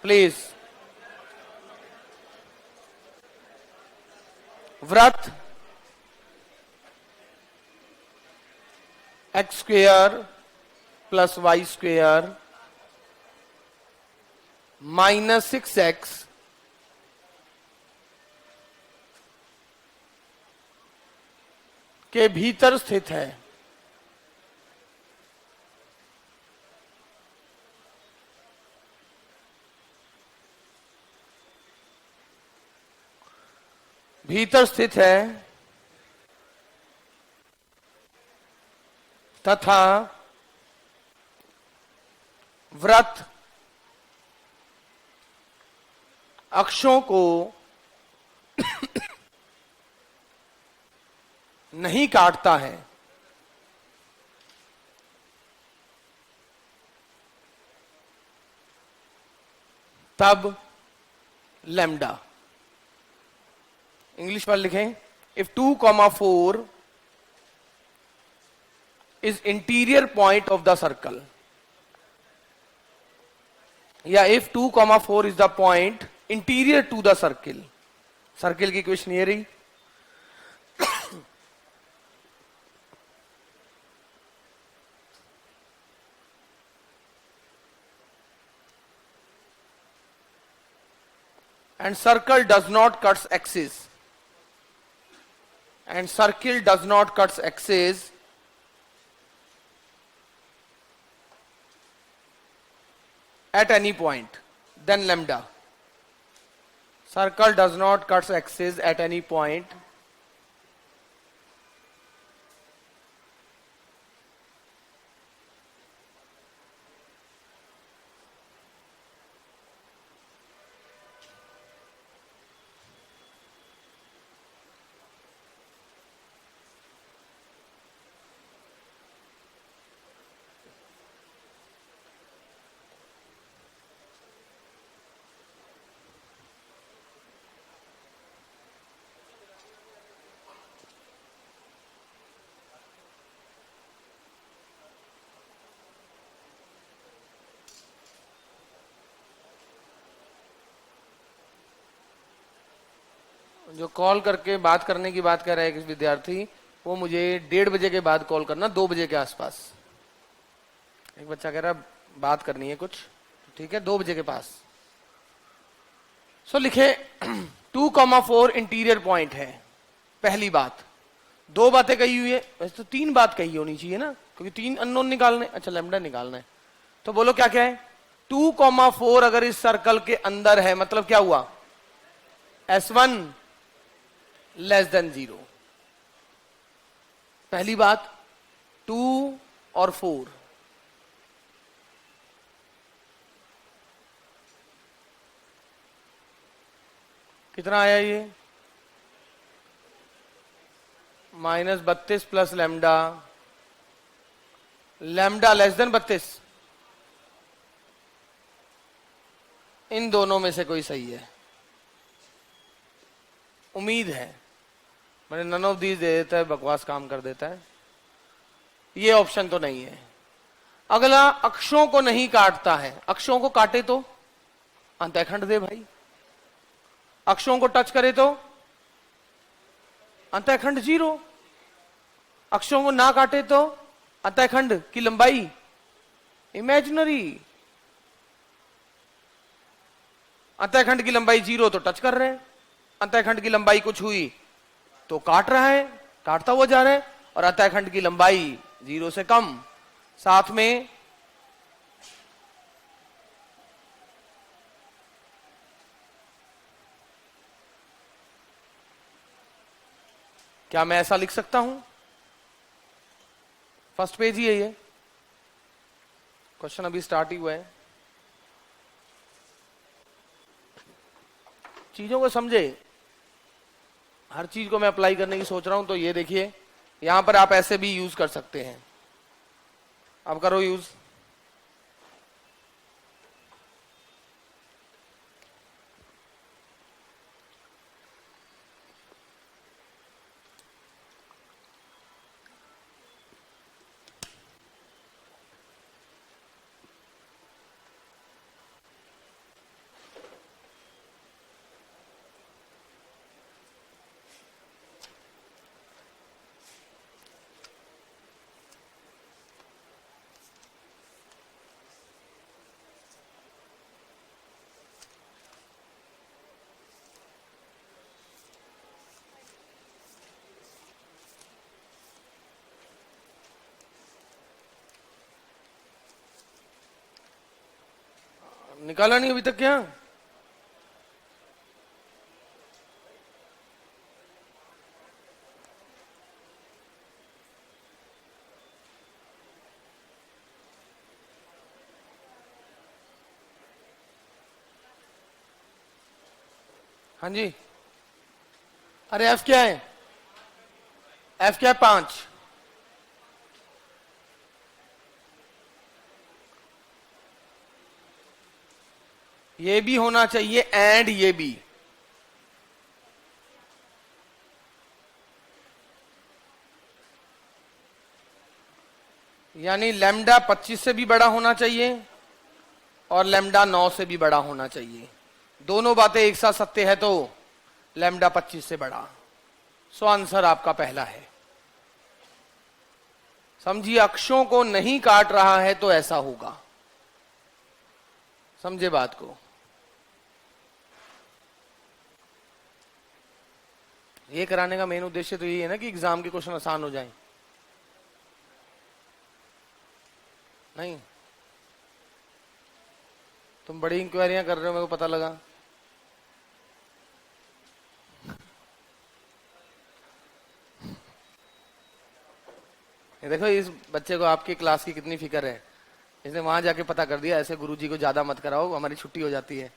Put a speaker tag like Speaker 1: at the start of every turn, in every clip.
Speaker 1: Please. वृत्त X square plus Y square -6x के भीतर स्थित है। भीतर स्थित है तथा वृत्त अक्षों को नहीं काटता है, तब लैम्डा। इंग्लिश पर लिखें, if 2,4 is interior point of the circle, या if 2,4 is the point interior to the circle. Circle की इक्वेशन ये रही। and circle does not cuts axis, and circle does not cuts axis at any point, then lambda. Circle does not cuts axis at any point, जो call करके बात करने की बात कर रहा है एक विद्यार्थी, वो मुझे 1:30 बजे के बाद कॉल करना, 2 बजे के आसपास। एक बच्चा कह रहा बात करनी है कुछ, ठीक है, 2 बजे के पास। सो लिखे 2,4 इंटीरियर पॉइंट है, पहली बात। 2 बातें कही हुई है, वैसे तो 3 बात कही होनी चाहिए ना, क्योंकि 3 अननोन निकालने, अच्छा लैम्डा निकालना है। तो बोलो क्या क्या है। 2,4 अगर इस सर्कल के अंदर है, मतलब क्या हुआ, S1 लेस देन 0। पहली बात 2 और 4, कितना आया ये, -32 plus lambda, lambda less than 32। इन दोनों में से कोई सही है, उम्मीद है। मैंने नन ऑफ दीज दे देता है, बकवास काम कर देता है। ये ऑप्शन तो नहीं है। अगला, अक्षों को नहीं काटता है। अक्षों को काटे तो अंतःखंड दे भाई, अक्षों को टच करे तो अंतःखंड 0, अक्षों को ना काटे तो अंतःखंड की लंबाई इमेजिनरी। अंतःखंड की लंबाई 0 तो टच कर रहे हैं, अंतःखंड की लंबाई कुछ हुई तो काट रहा है, काटता हुआ जा रहा है, और अंतःखंड की लंबाई 0 से कम, साथ में क्या मैं ऐसा लिख सकता हूं। फर्स्ट पेज ही है ये, क्वेश्चन अभी स्टार्ट ही हुआ है। चीजों को समझे, हर चीज को मैं अप्लाई करने की सोच रहा हूं। तो ये देखिए, यहां पर आप ऐसे भी यूज कर सकते हैं। अब करो यूज। निकाला नहीं अभी तक क्या? हाँ जी, अरे एफ क्या है? एफ क्या है? 5। ये भी होना चाहिए एंड ये भी। यानी लैम्डा 25 से भी बड़ा होना चाहिए और लैम्डा 9 से भी बड़ा होना चाहिए। दोनों बातें एक साथ सत्य है तो लैम्डा 25 से बड़ा। सो आंसर आपका पहला है। समझिए, अक्षों को नहीं काट रहा है तो ऐसा होगा। समझे बात को? ये कराने का मेन उद्देश्य तो यही है ना कि एग्जाम के क्वेश्चन आसान हो जाएं। नहीं, तुम बड़ी इंक्वायरियां कर रहे हो, मेरे को पता लगा। ये देखो, इस बच्चे को आपकी क्लास की कितनी फिक्र है। इसने वहां जाके पता कर दिया ऐसे गुरुजी को ज्यादा मत कराओ, हमारी छुट्टी हो जाती है।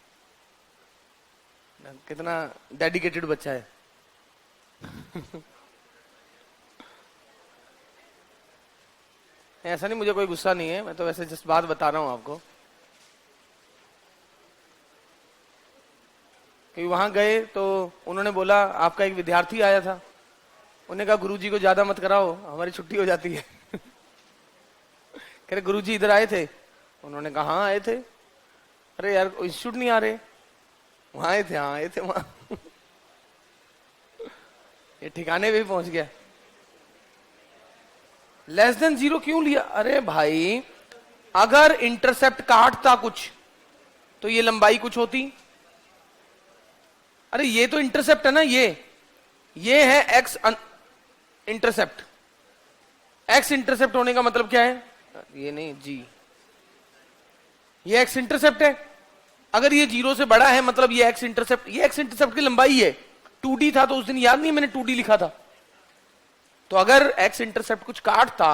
Speaker 1: कितना डेडिकेटेड बच्चा है। ऐसा नहीं, मुझे कोई गुस्सा नहीं है, मैं तो वैसे जस्ट बात बता रहा हूं आपको कि वहां गए तो उन्होंने बोला आपका एक विद्यार्थी आया था। उन्होंने कहा गुरुजी को ज्यादा मत कराओ, हमारी छुट्टी हो जाती है। कह रहे गुरुजी इधर आए थे? उन्होंने कहा हाँ आए थे। अरे यार इंस्टीट्यूट नहीं आ रहे? वहां आए थे, हाँ आए थे वहां। ये ठिकाने पे भी पहुंच गया। लेस देन 0 क्यों लिया? अरे भाई, अगर इंटरसेप्ट काटता कुछ तो ये लंबाई कुछ होती। अरे ये तो इंटरसेप्ट है ना, ये है एक्स इंटरसेप्ट। एक्स इंटरसेप्ट होने का मतलब क्या है? ये नहीं जी, ये एक्स इंटरसेप्ट है। अगर ये 0 से बड़ा है मतलब ये एक्स इंटरसेप्ट की लंबाई है। 2D था तो उस दिन याद नहीं मैंने 2D लिखा था। तो अगर एक्स इंटरसेप्ट कुछ काटता,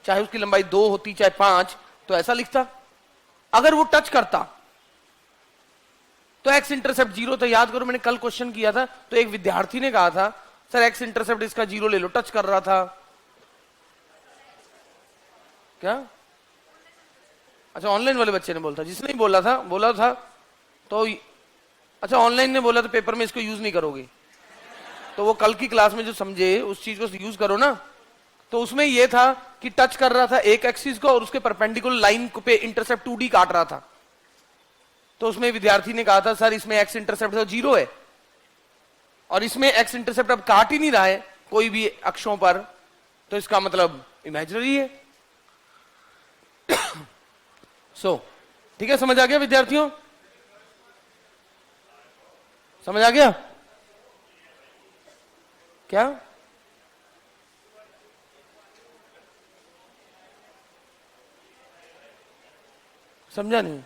Speaker 1: चाहे उसकी लंबाई 2 होती चाहे 5, तो ऐसा लिखता। अगर वो टच करता तो एक्स इंटरसेप्ट 0 था। याद करो, मैंने कल क्वेश्चन किया था तो एक विद्यार्थी ने कहा था सर एक्स इंटरसेप्ट इसका 0 ले लो, टच कर रहा था। क्या? अच्छा, ऑनलाइन वाले बच्चे ने बोला था। जिसने बोला था तो अच्छा, ऑनलाइन ने बोला तो पेपर में इसको यूज नहीं करोगे, तो वो कल की क्लास में जो समझे उस चीज को यूज करो ना। तो उसमें ये था कि टच कर रहा था एक एक्सिस को और उसके परपेंडिकुलर लाइन पे इंटरसेप्ट 2D काट रहा था। तो उसमें विद्यार्थी ने कहा था सर इसमें एक्स इंटरसेप्ट तो 0 है और इसमें एक्स इंटरसेप्ट अब काट ही नहीं रहा है कोई भी अक्षों पर, तो इसका मतलब इमेजिनरी है। ठीक है, समझ आ गया विद्यार्थियों? समझ आ गया क्या? समझा नहीं?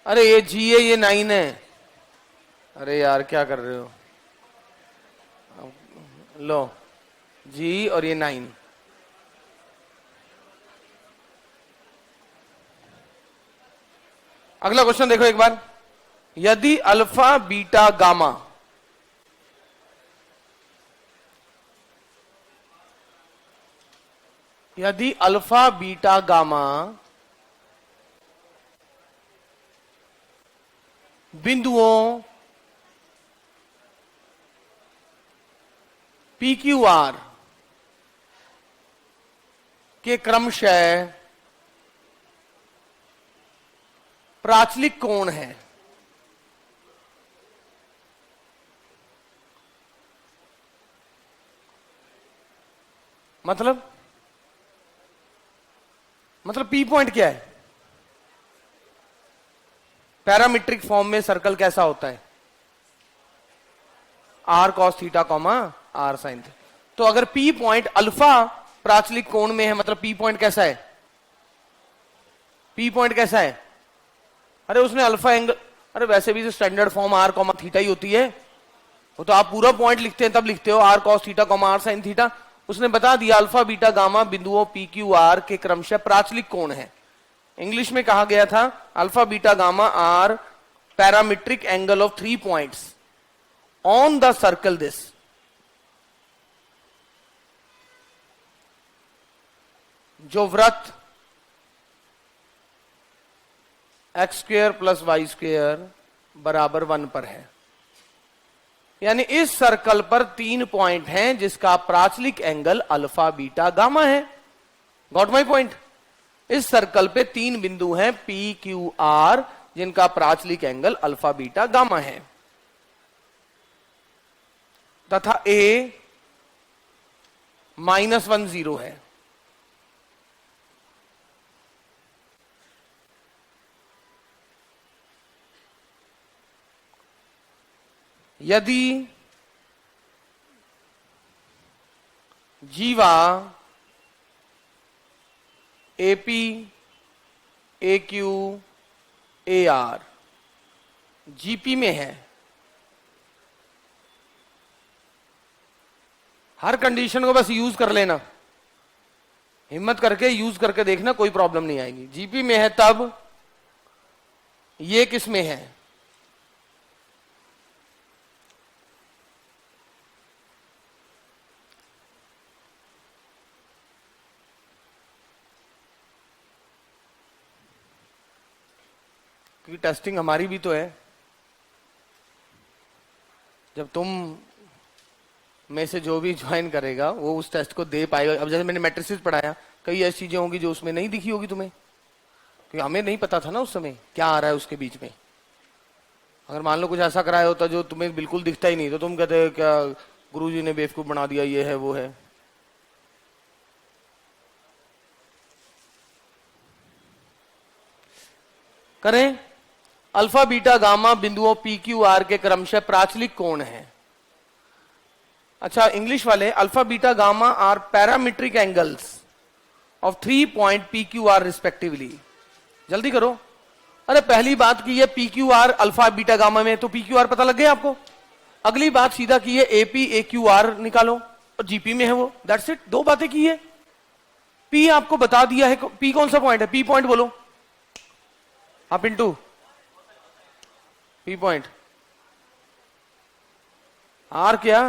Speaker 1: अरे ये जी है, ये 9 है। अरे यार क्या कर रहे हो? लो, जी और ये 9। अगला क्वेश्चन देखो एक बार। यदि अल्फा बीटा गामा बिंदुओं पी क्यू आर के क्रमशः प्राचलिक कोण है, मतलब पी पॉइंट क्या है? पैरामीट्रिक फॉर्म में सर्कल कैसा होता है? R cos theta comma R sin theta. तो अगर पी पॉइंट अल्फा प्राचलिक कोण में है, मतलब पी पॉइंट कैसा है, पी पॉइंट कैसा है, अरे उसने अल्फा एंगल, अरे वैसे भी standard form R comma theta ही होती है, वो तो आप पूरा पॉइंट लिखते हैं तब लिखते हो R cos theta comma R sin theta. उसने बता दिया अल्फा बीटा गामा बिंदुओं पी क्यू आर के क्रमशः प्राचलिक कोण है। इंग्लिश में कहा गया था alpha beta gamma are parametric angle of 3 points on the circle this. जो वृत्त X square plus Y square बराबर 1 पर है, यानी इस सर्कल पर 3 पॉइंट हैं जिसका प्राचलिक एंगल अल्फा बीटा गामा है। Got my point? इस सर्कल पे 3 बिंदु हैं पी क्यू आर जिनका प्राचलिक एंगल अल्फा बीटा गामा है, तथा ए -1 0 है। यदि जीवा AP A Q A R GP में है, हर कंडीशन को बस यूज कर लेना, हिम्मत करके यूज करके देखना, कोई प्रॉब्लम नहीं आएगी। जीपी में है तब ये किस में है, क्योंकि टेस्टिंग हमारी भी तो है। जब तुम में से जो भी ज्वाइन करेगा वो उस टेस्ट को दे पाएगा। अब जैसे मैंने मैट्रिसेस पढ़ाया, कई ऐसी चीजें होंगी जो उसमें नहीं दिखी होगी तुम्हें, क्योंकि हमें नहीं पता था ना उस समय क्या आ रहा है उसके बीच में। अगर मान लो कुछ ऐसा कराया होता जो तुम्हें बिल्कुल दिखता ही नहीं, तो तुम कहते क्या गुरुजी ने बेवकूफ बना दिया, ये है वो है। करें, अल्फा बीटा गामा बिंदुओं पी क्यू आर के क्रमशः प्राचलिक कोण है। अच्छा, इंग्लिश वाले alpha beta gamma are parametric angles of 3 point P Q R respectively. जल्दी करो। अरे पहली बात की है P Q R alpha beta gamma में, तो पी क्यू आर पता लग गया आपको। अगली बात सीधा की है एपी ए क्यू आर निकालो, और जीपी में है वो, दैट्स इट। 2 बातें की है। पी आपको बता दिया है, पी कौन सा पॉइंट है, पी पॉइंट बोलो आप इंटू पी पॉइंट। आर क्या,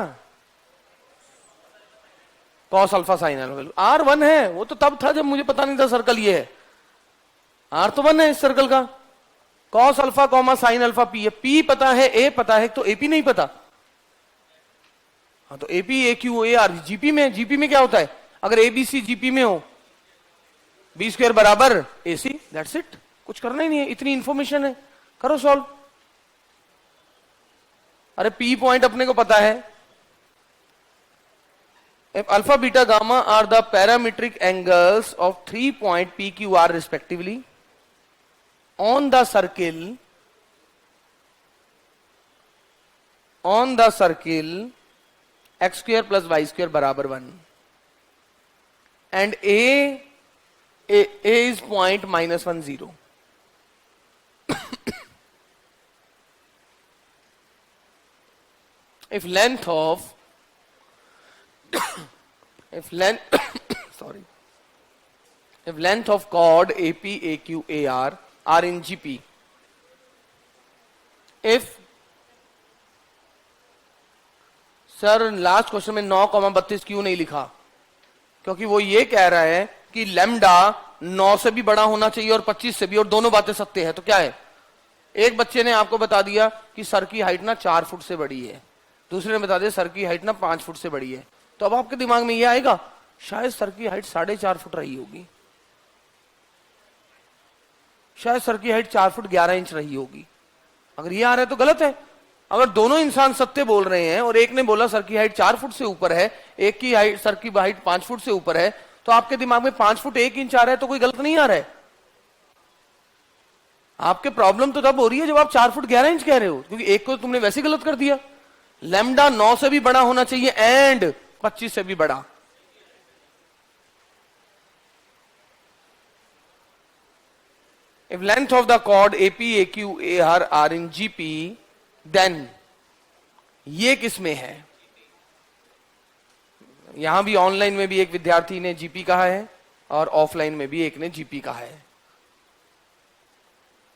Speaker 1: cos alpha sin alpha. R 1 है, वो तो तब था जब मुझे पता नहीं था सर्कल ये है। आर तो 1 है इस सर्कल का। Cos alpha comma sine alpha P है, पी पता है, ए पता है, तो एपी नहीं पता। हाँ, तो AP A Q A R GP में। जीपी में क्या होता है, अगर एबीसी जीपी में हो, बी स्क्वायर बराबर एसी, दैट्स इट। कुछ करना ही नहीं है, इतनी इंफॉर्मेशन है, करो सॉल्व। अरे पी पॉइंट अपने को पता है। Alpha beta gamma are the parametric angles of 3 point P Q R respectively on the circle X square plus Y square बराबर 1 and A is point -1 0। if length of chord AP AQ AR are in GP, if sir last question में 9,32 क्यों नहीं लिखा, क्योंकि वो ये कह रहा है कि लैम्डा 9 से भी बड़ा होना चाहिए और 25 से भी, और दोनों बातें सत्य है। तो क्या है, एक बच्चे ने आपको बता दिया कि सर की हाइट ना 4 फुट से बड़ी है, दूसरे ने बता दिया सर की हाइट ना 5 फुट से बड़ी है। तो अब आपके दिमाग में ये आएगा शायद सर की हाइट 4.5 फुट रही होगी, शायद सर की हाइट 4 फुट 11 इंच रही होगी। अगर ये आ रहा है तो गलत है। अगर दोनों इंसान सत्य बोल रहे हैं और एक ने बोला सर की हाइट 4 फुट से ऊपर है, एक की हाइट सर की हाइट 5 फुट से ऊपर है, तो आपके दिमाग में 5 फुट 1 इंच आ रहा है, तो कोई गलत नहीं आ रहा है। आपके प्रॉब्लम तो तब हो रही है जब आप 4 फुट 11 इंच कह रहे हो, क्योंकि एक को तुमने वैसे गलत कर दिया। लैम्डा 9 से भी बड़ा होना चाहिए एंड 25 से भी बड़ा। If length of the chord AP, AQ, AR are in GP, then ये किसमें है? यहां भी ऑनलाइन में भी एक विद्यार्थी ने जीपी कहा है और ऑफलाइन में भी एक ने जीपी कहा है।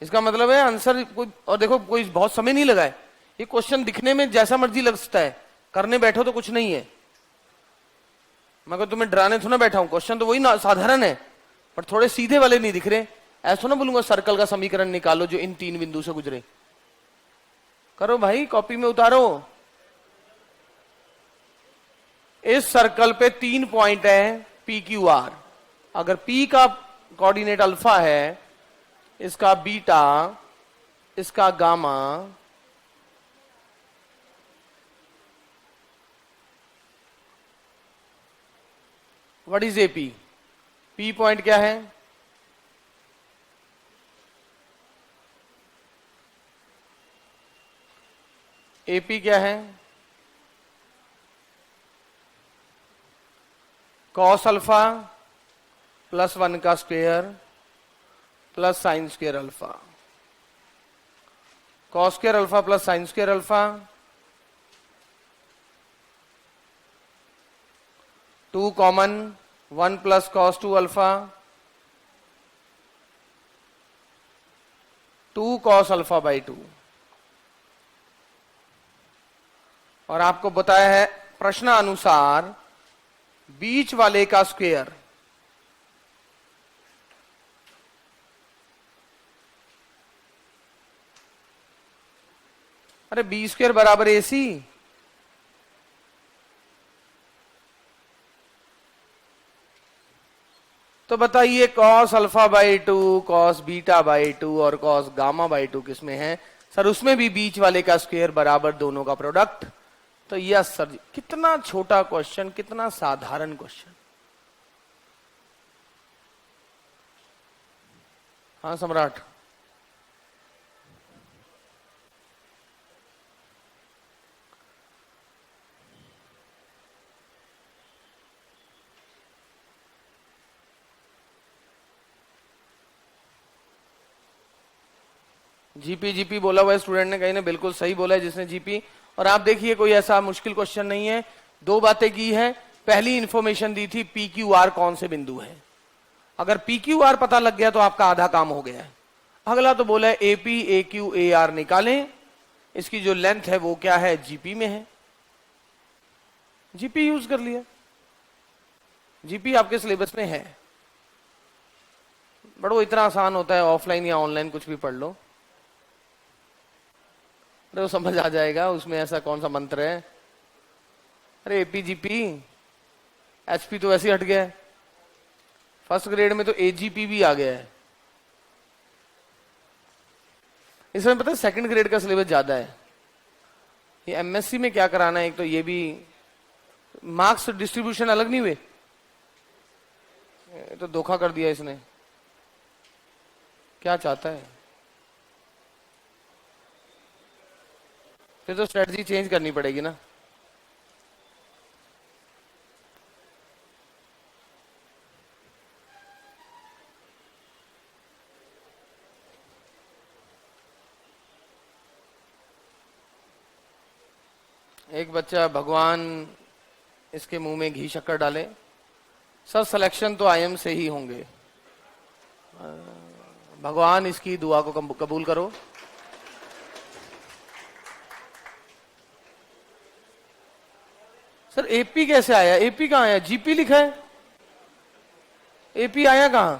Speaker 1: इसका मतलब है आंसर कोई, और देखो कोई बहुत समय नहीं लगा है, ये क्वेश्चन दिखने में जैसा मर्जी लगता है, करने बैठो तो कुछ नहीं है। मैं तुम्हें डराने थोड़ा बैठा हूं, क्वेश्चन तो वही ना साधारण है, पर थोड़े सीधे वाले नहीं दिख रहे। ऐसा ना बोलूंगा सर्कल का समीकरण निकालो जो इन 3 बिंदु से गुजरे। करो भाई, कॉपी में उतारो। इस सर्कल पे 3 पॉइंट है पी क्यू आर। अगर पी का कोऑर्डिनेट अल्फा है, इसका बीटा, इसका gamma, what is AP? P point क्या है? एपी क्या है? कॉस अल्फा प्लस 1 का square plus sine square alpha. Cos square alpha plus sine square alpha, 2 common, 1 plus cos 2 alpha, 2 cos alpha by 2। और आपको बताया है प्रश्नानुसार बीच वाले का स्क्वेयर। अरे बी स्क्वेयर बराबर ए सी। तो बताइए cos alpha by 2, cos beta by 2 और कॉस गामा बाई 2 किसमें है? सर उसमें भी बीच वाले का स्क्वेयर बराबर दोनों का प्रोडक्ट। तो यस सर जी, कितना छोटा क्वेश्चन, कितना साधारण क्वेश्चन। हाँ सम्राट, जीपी जीपी बोला हुआ है स्टूडेंट ने, कहीं ने बिल्कुल सही बोला है जिसने जीपी। और आप देखिए कोई ऐसा मुश्किल क्वेश्चन नहीं है, 2 बातें की है। पहली इंफॉर्मेशन दी थी पी क्यू आर कौन से बिंदु है। अगर पी क्यू आर पता लग गया तो आपका आधा काम हो गया है। अगला तो बोला है AP A Q A R निकालें, इसकी जो लेंथ है वो क्या है? जीपी में है, जीपी यूज कर लिया। जीपी आपके सिलेबस में है। बड़ो इतना आसान होता है, ऑफलाइन या ऑनलाइन कुछ भी पढ़ लो, अरे वो समझ आ जाएगा। उसमें ऐसा कौन सा मंत्र है? अरे एपी जीपी, एचपी तो वैसे ही हट गया है। फर्स्ट ग्रेड में तो एजीपी भी आ गया है। इसमें पता है सेकंड ग्रेड का सिलेबस ज्यादा है। ये एमएससी में क्या कराना है, एक तो ये भी मार्क्स डिस्ट्रीब्यूशन अलग नहीं हुए, तो धोखा कर दिया इसने। क्या चाहता है? फिर तो स्ट्रेटजी चेंज करनी पड़ेगी ना। एक बच्चा भगवान इसके मुंह में घी शक्कर डाले। सर सिलेक्शन तो आईएम से ही होंगे, भगवान इसकी दुआ को कबूल करो। सर एपी कैसे आया? एपी कहां आया? जीपी लिखा है, एपी आया कहां?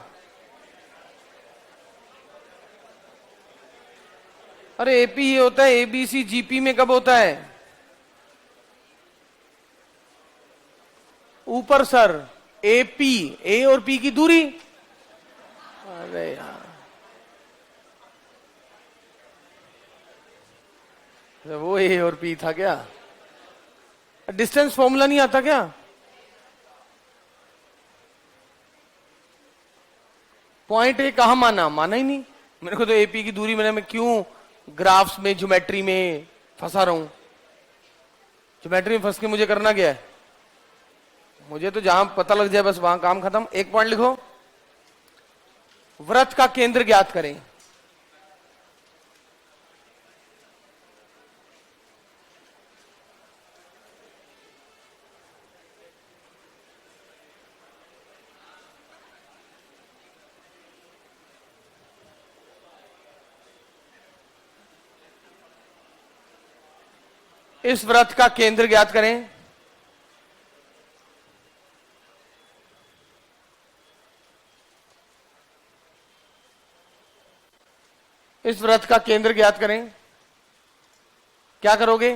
Speaker 1: अरे एपी ये होता है एबीसी, जीपी में कब होता है? ऊपर सर, एपी, ए और पी की दूरी। अरे यार, वो ए और पी था क्या? डिस्टेंस फॉर्मूला नहीं आता क्या? पॉइंट ए कहां माना? माना ही नहीं मेरे को तो। एपी की दूरी मैंने, मैं क्यों ग्राफ्स में, ज्योमेट्री में फंसा रहा हूं? ज्योमेट्री में फंस के मुझे करना क्या है, मुझे तो जहां पता लग जाए बस वहां काम खत्म। एक पॉइंट लिखो, वृत्त का केंद्र ज्ञात करें। इस वृत्त का केंद्र ज्ञात करें। इस वृत्त का केंद्र ज्ञात करें। क्या करोगे,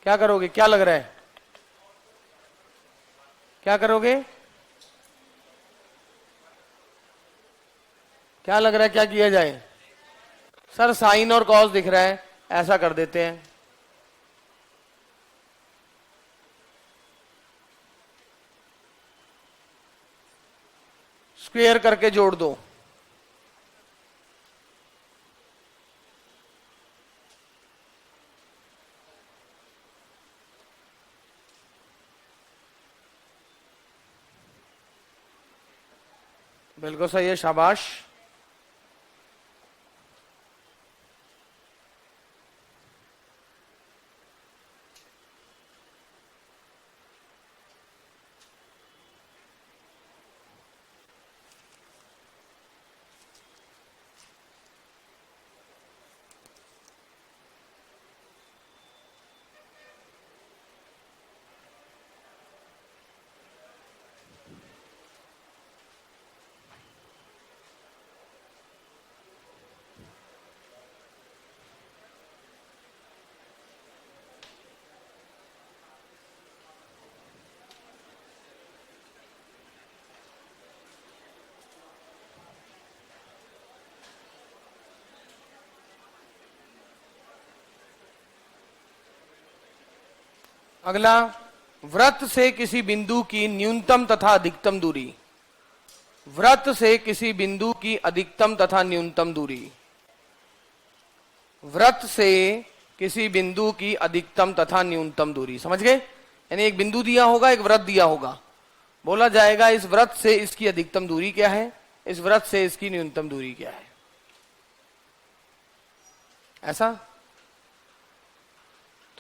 Speaker 1: क्या करोगे, क्या लग रहा है, क्या करोगे, क्या लग रहा है, क्या किया जाए? सर साइन और कॉस दिख रहा है, ऐसा कर देते हैं। स्क्वायर करके जोड़ दो। बिल्कुल सही है, शाबाश। अगला, वृत्त से किसी बिंदु की न्यूनतम तथा अधिकतम दूरी। वृत्त से किसी बिंदु की अधिकतम तथा न्यूनतम दूरी। वृत्त से किसी बिंदु की अधिकतम तथा न्यूनतम दूरी, समझ गए? यानी एक बिंदु दिया होगा, एक वृत्त दिया होगा, बोला जाएगा इस वृत्त से इसकी अधिकतम दूरी क्या है, इस वृत्त से इसकी न्यूनतम दूरी क्या है, ऐसा।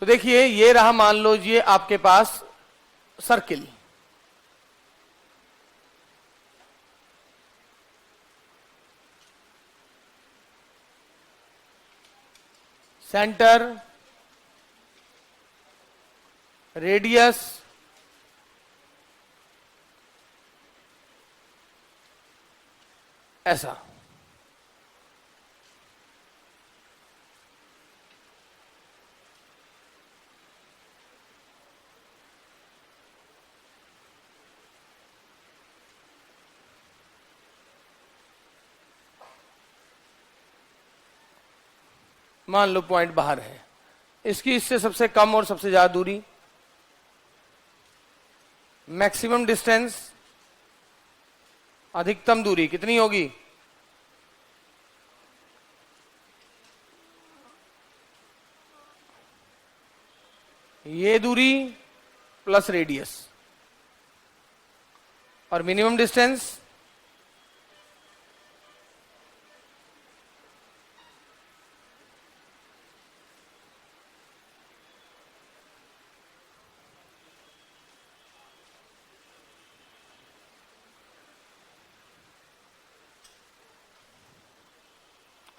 Speaker 1: तो देखिए ये रहा, मान लो ये आपके पास सर्किल, सेंटर, रेडियस, ऐसा। मान लो पॉइंट बाहर है, इसकी इससे सबसे कम और सबसे ज्यादा दूरी, मैक्सिमम डिस्टेंस, अधिकतम दूरी कितनी होगी? ये दूरी प्लस रेडियस, और मिनिमम डिस्टेंस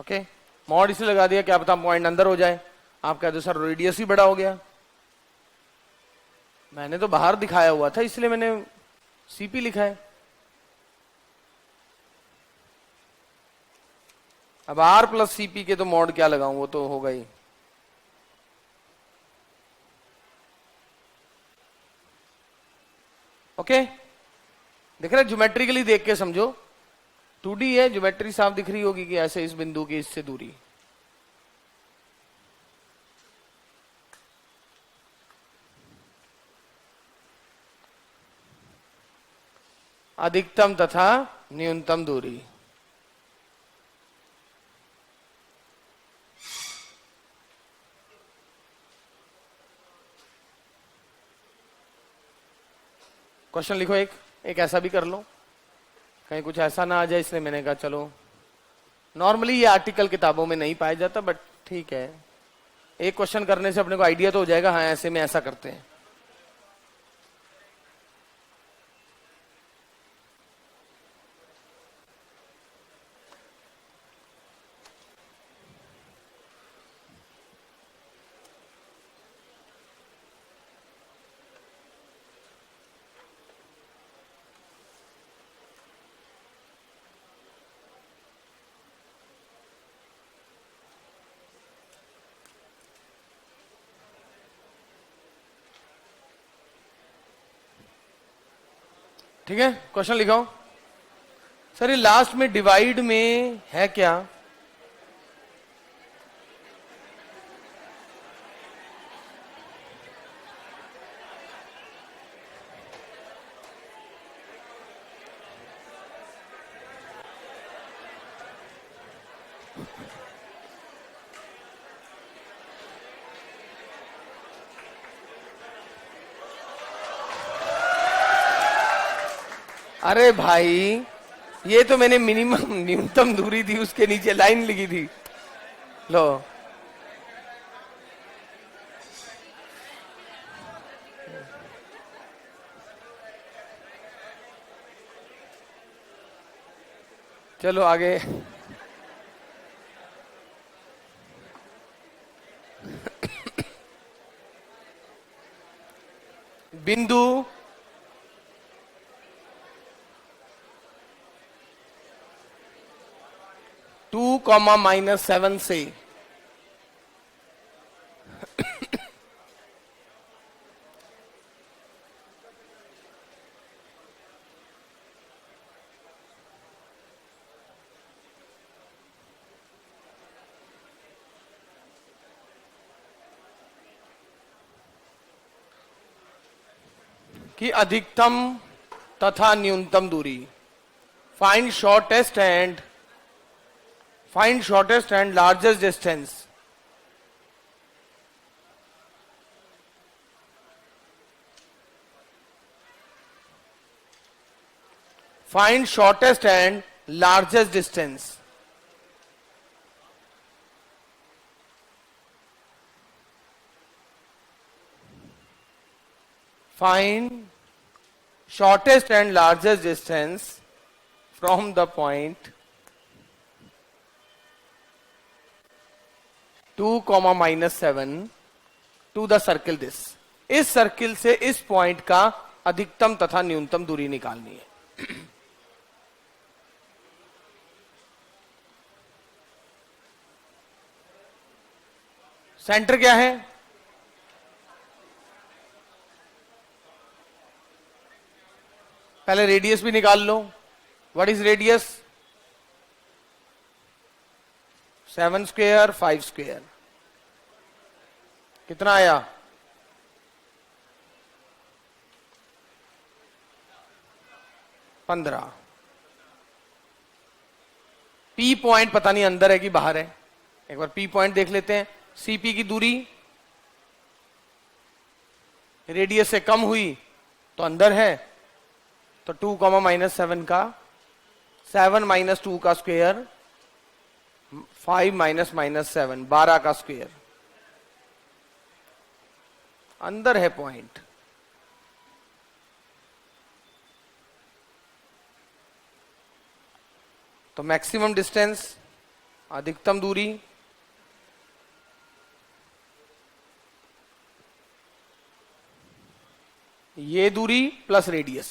Speaker 1: ओके। मॉड इसे लगा दिया, क्या पता पॉइंट अंदर हो जाए। आप कहते हो सर रेडियस ही बड़ा हो गया, मैंने तो बाहर दिखाया हुआ था इसलिए मैंने सीपी लिखा है। अब आर प्लस सीपी के तो मॉड क्या लगाऊं, वो तो होगा ही। ओके, देख रहे, ज्योमेट्रिकली देख के समझो। 2D है, ज्योमेट्री साफ दिख रही होगी कि ऐसे इस बिंदु की इससे दूरी, अधिकतम तथा न्यूनतम दूरी। क्वेश्चन लिखो, एक एक ऐसा भी कर लो, कहीं कुछ ऐसा ना आ जाए, इसलिए मैंने कहा चलो। नॉर्मली ये आर्टिकल किताबों में नहीं पाया जाता, बट ठीक है, एक क्वेश्चन करने से अपने को आइडिया तो हो जाएगा, हाँ ऐसे में ऐसा करते हैं। ठीक है, क्वेश्चन लिखाओ। सर ये लास्ट में डिवाइड में है क्या? अरे भाई, ये तो मैंने मिनिमम न्यूनतम दूरी थी, उसके नीचे लाइन लिखी थी। लो, चलो आगे। बिंदु -7 से की अधिकतम तथा न्यूनतम दूरी, find shortest and largest distance. Find shortest and largest distance. Find shortest and largest distance from the point 2, -7 to the circle this। इस सर्किल से इस पॉइंट का अधिकतम तथा न्यूनतम दूरी निकालनी है। सेंटर क्या है? पहले रेडियस भी निकाल लो। What is radius? 7 square 5 square, कितना आया? 15। पी पॉइंट पता नहीं अंदर है कि बाहर है, एक बार पी पॉइंट देख लेते हैं। सीपी की दूरी रेडियस से कम हुई तो अंदर है, तो 2, -7 का 7 - 2 का स्क्वायर 5 - -7 12 का स्क्वायर, अंदर है पॉइंट। तो मैक्सिमम डिस्टेंस, अधिकतम दूरी, ये दूरी प्लस रेडियस,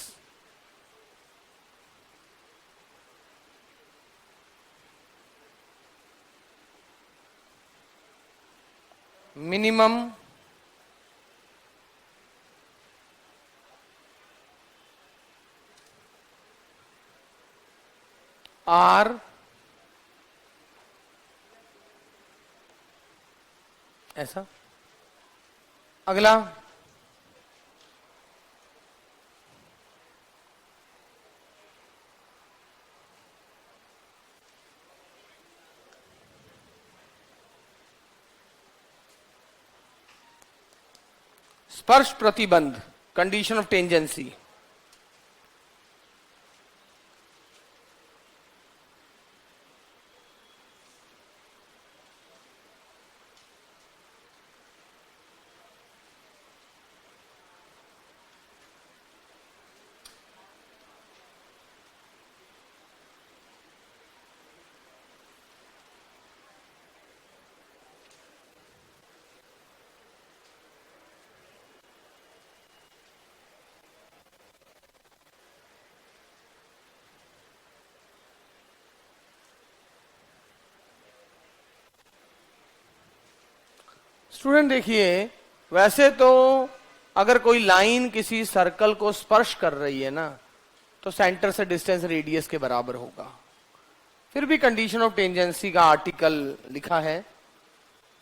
Speaker 1: मिनिमम आर ऐसा। अगला स्पर्श प्रतिबंध, कंडीशन ऑफ टेंजेंसी। स्टूडेंट देखिए, वैसे तो अगर कोई लाइन किसी सर्कल को स्पर्श कर रही है ना, तो सेंटर से डिस्टेंस रेडियस के बराबर होगा। फिर भी कंडीशन ऑफ टेंजेंसी का आर्टिकल लिखा है,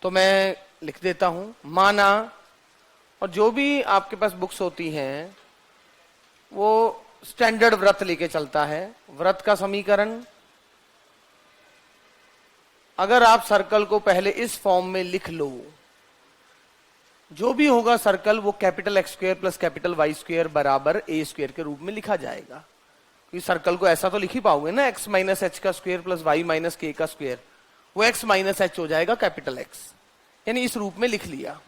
Speaker 1: तो मैं लिख देता हूं। माना, और जो भी आपके पास बुक्स होती हैं वो स्टैंडर्ड वृत्त लेके चलता है। वृत्त का समीकरण, अगर आप सर्कल को पहले इस फॉर्म में लिख लो, जो भी होगा सर्कल वो capital X square plus capital Y square बराबर ए स्क्वायर के रूप में लिखा जाएगा। क्योंकि सर्कल को ऐसा तो लिख ही पाओगे ना, एक्स माइनस एच का स्क्वायर प्लस वाई माइनस के का स्क्वायर, वो एक्स माइनस एच हो जाएगा कैपिटल एक्स, यानी इस रूप में लिख लिया।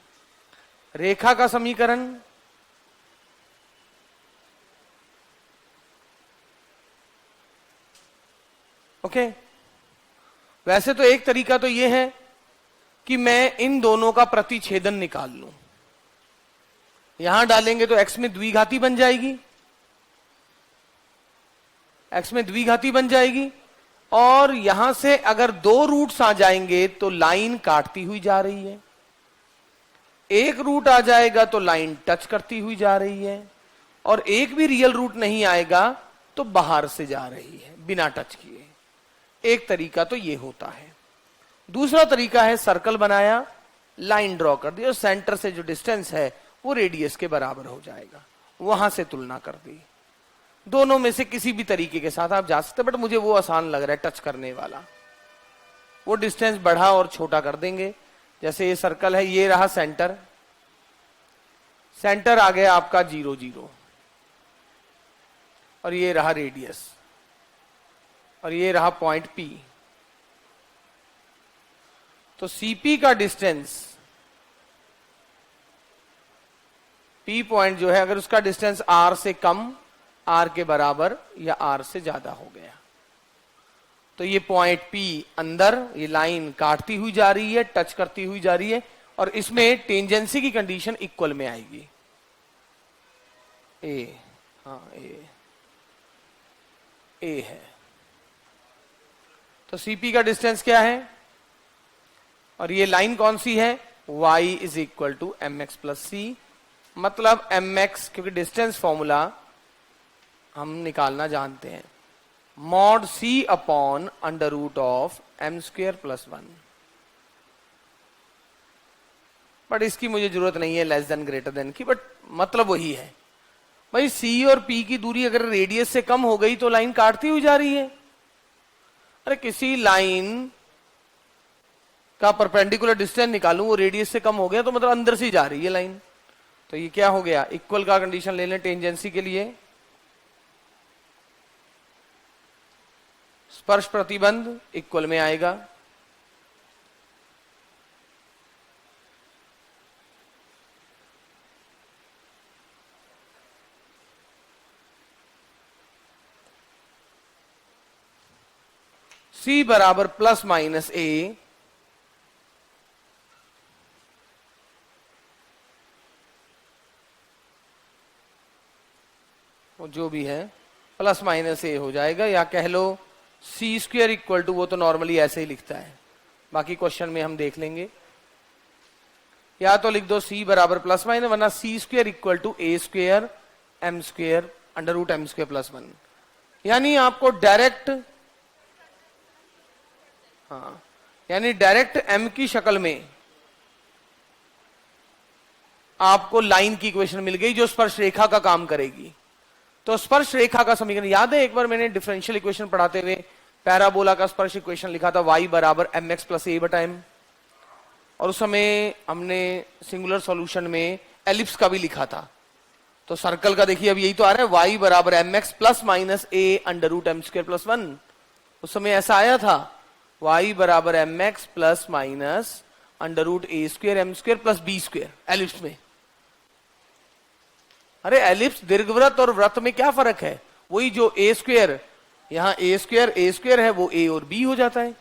Speaker 1: रेखा का समीकरण, ओके। वैसे तो एक तरीका तो यह है कि मैं इन दोनों का प्रतिच्छेदन निकाल लूं। यहां डालेंगे तो x में द्विघाती बन जाएगी, x में द्विघाती बन जाएगी, और यहां से अगर दो रूट्स आ जाएंगे तो लाइन काटती हुई जा रही है। एक रूट आ जाएगा तो लाइन टच करती हुई जा रही है, और एक भी रियल रूट नहीं आएगा तो बाहर से जा रही है बिना टच किए। एक तरीका तो ये होता है। दूसरा तरीका है सर्कल बनाया, लाइन ड्रॉ कर दी और सेंटर से जो डिस्टेंस है वो रेडियस के बराबर हो जाएगा, वहां से तुलना कर दी। दोनों में से किसी भी तरीके के साथ आप जा सकते हैं, बट मुझे वो आसान लग रहा है, टच करने वाला। वो डिस्टेंस बढ़ा और छोटा कर देंगे। जैसे ये सर्कल है, ये रहा सेंटर, सेंटर आ गया आपका 0 0, और ये रहा रेडियस, और ये रहा पॉइंट P। तो CP का डिस्टेंस, P पॉइंट जो है, अगर उसका डिस्टेंस R से कम, R के बराबर या R से ज्यादा हो गया, तो ये पॉइंट P अंदर, ये लाइन काटती हुई जा रही है, टच करती हुई जा रही है, और इसमें टेंजेंसी की कंडीशन इक्वल में आएगी। A, हाँ A है। तो CP का डिस्टेंस क्या है, और ये लाइन कौन सी है, y is equal to mx plus C, मतलब mx, क्योंकि डिस्टेंस फॉर्मूला हम निकालना जानते हैं, mod c upon under root of m square plus 1। But इसकी मुझे जरूरत नहीं है लेस देन ग्रेटर देन की, बट मतलब वही है भाई। c और p की दूरी अगर रेडियस से कम हो गई तो लाइन काटती हुई जा रही है। अरे किसी लाइन का परपेंडिकुलर डिस्टेंस निकालूं, वो रेडियस से कम हो गया तो मतलब अंदर से जा रही है लाइन, तो ये क्या हो गया, इक्वल का कंडीशन ले लें टेंजेंसी के लिए। स्पर्श प्रतिबंध इक्वल में आएगा, C बराबर प्लस माइनस A, वो जो भी है प्लस माइनस A हो जाएगा, या कह लो C स्क्वेयर इक्वल टू, वो तो नॉर्मली ऐसे ही लिखता है, बाकी क्वेश्चन में हम देख लेंगे। या तो लिख दो C बराबर प्लस माइनस, वरना C square equal to A square M square under root M square plus 1। यानी आपको डायरेक्ट, हाँ, यानी डायरेक्ट M की शक्ल में आपको लाइन की इक्वेशन मिल गई जो स्पर्श रेखा का काम करेगी। तो स्पर्श रेखा का समीकरण याद है, एक बार मैंने डिफरेंशियल इक्वेशन पढ़ाते हुए पैराबोला का स्पर्श इक्वेशन लिखा था, y बराबर mx प्लस a बटा m, और उस समय हमने सिंगुलर सॉल्यूशन में एलिप्स का भी लिखा था। तो सर्कल का देखिए अब यही तो आ रहा है, y बराबर mx plus minus a under root m square plus 1। उस समय ऐसा आया था, y बराबर mx plus minus under root a square m square plus b square ellipse में। अरे एलिप्स, दीर्घवृत्त और वृत्त में क्या फर्क है, वही जो a स्क्वायर, यहां a स्क्वायर है, वो a और b हो जाता है।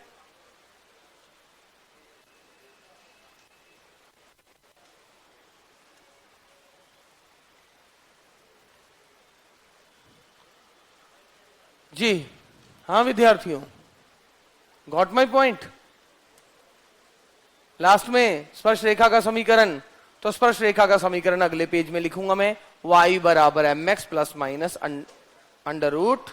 Speaker 1: जी हाँ विद्यार्थियों, गॉट माई पॉइंट। लास्ट में स्पर्श रेखा का समीकरण, तो स्पर्श रेखा का समीकरण अगले पेज में लिखूंगा मैं, y बराबर mx plus minus under root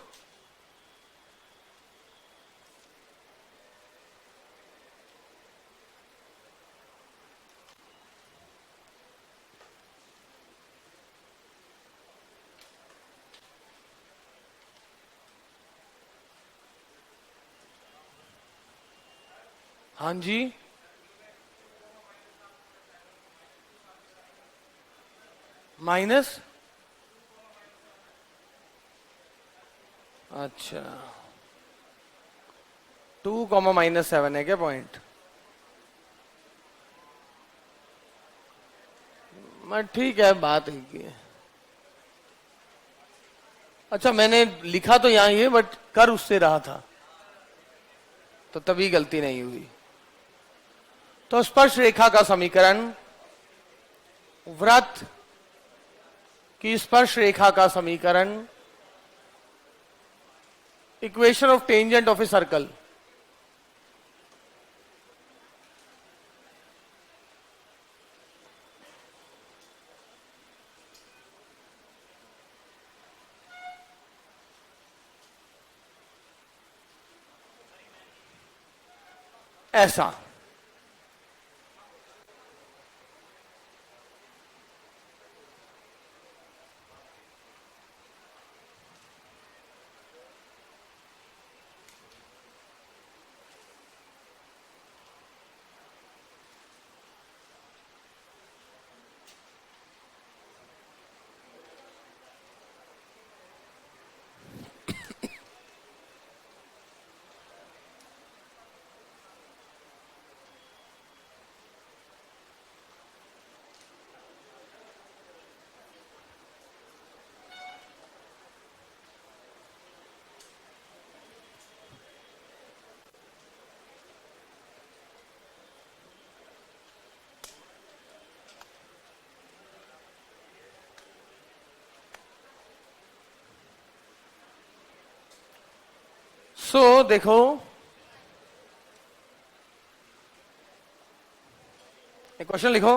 Speaker 1: हाँ जी माइनस, अच्छा 2,-7 है क्या पॉइंट? मैं ठीक है, बात है कि अच्छा मैंने लिखा तो यहां ये, बट कर उससे रहा था, तो तभी गलती नहीं हुई। तो स्पर्श रेखा का समीकरण, वृत्त की स्पर्श रेखा का समीकरण, equation of tangent of a circle, ऐसा देखो एक क्वेश्चन लिखो,